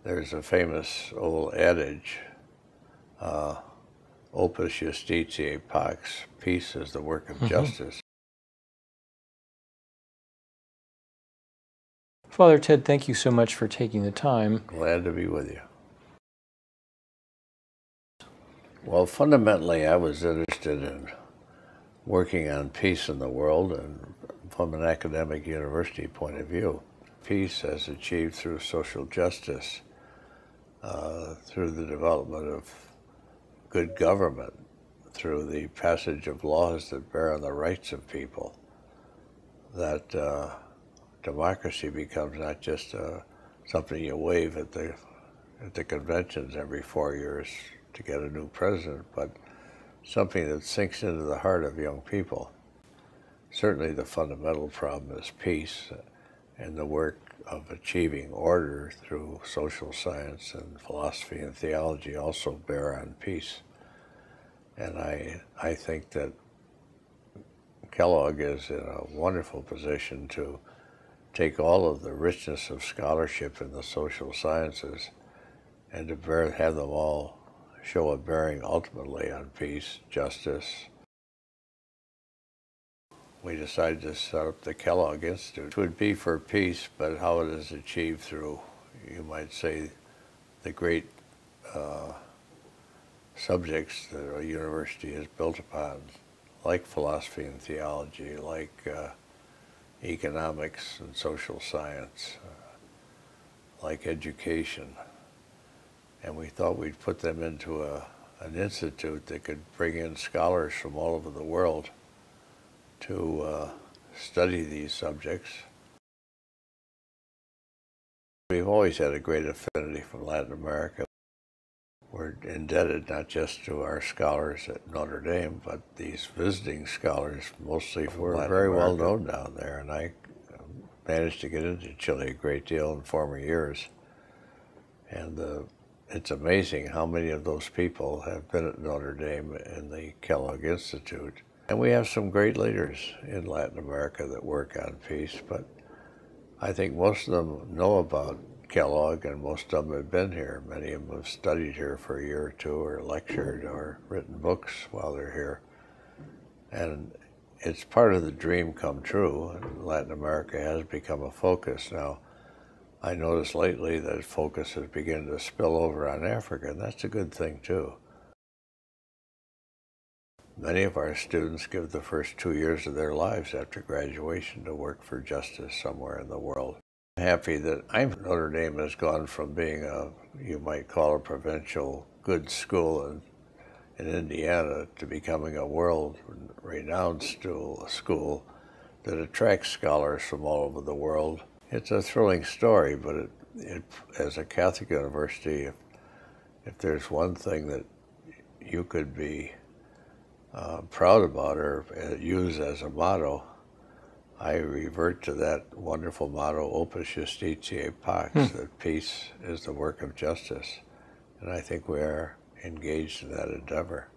There's a famous old adage, opus justitiae pax, peace is the work of justice. Father Ted, thank you so much for taking the time. Glad to be with you. Well, fundamentally, I was interested in working on peace in the world, and from an academic university point of view. Peace as achieved through social justice, through the development of good government, through the passage of laws that bear on the rights of people, that democracy becomes not just something you wave at the conventions every 4 years to get a new president, but something that sinks into the heart of young people. Certainly the fundamental problem is peace, and the work of achieving order through social science and philosophy and theology also bear on peace. And I think that Kellogg is in a wonderful position to take all of the richness of scholarship in the social sciences and to have them all show a bearing ultimately on peace, justice. We decided to set up the Kellogg Institute. It would be for peace, but how it is achieved through, you might say, the great subjects that a university is built upon, like philosophy and theology, like economics and social science, like education. And we thought we'd put them into an institute that could bring in scholars from all over the world to study these subjects. We've always had a great affinity for Latin America. We're indebted not just to our scholars at Notre Dame, but these visiting scholars, mostly from Latin America. Very well known down there, and I managed to get into Chile a great deal in former years. And it's amazing how many of those people have been at Notre Dame in the Kellogg Institute. And we have some great leaders in Latin America that work on peace, but I think most of them know about Kellogg, and most of them have been here. Many of them have studied here for a year or two, or lectured, or written books while they're here. And it's part of the dream come true, and Latin America has become a focus. Now, I noticed lately that focus is beginning to spill over on Africa, and that's a good thing too. Many of our students give the first 2 years of their lives after graduation to work for justice somewhere in the world. I'm happy that Notre Dame has gone from being you might call a provincial good school in Indiana to becoming a world-renowned school that attracts scholars from all over the world. It's a thrilling story, but as a Catholic university, if there's one thing that you could be proud about or use as a motto, I revert to that wonderful motto, opus justitiae pax, that peace is the work of justice. And I think we are engaged in that endeavor.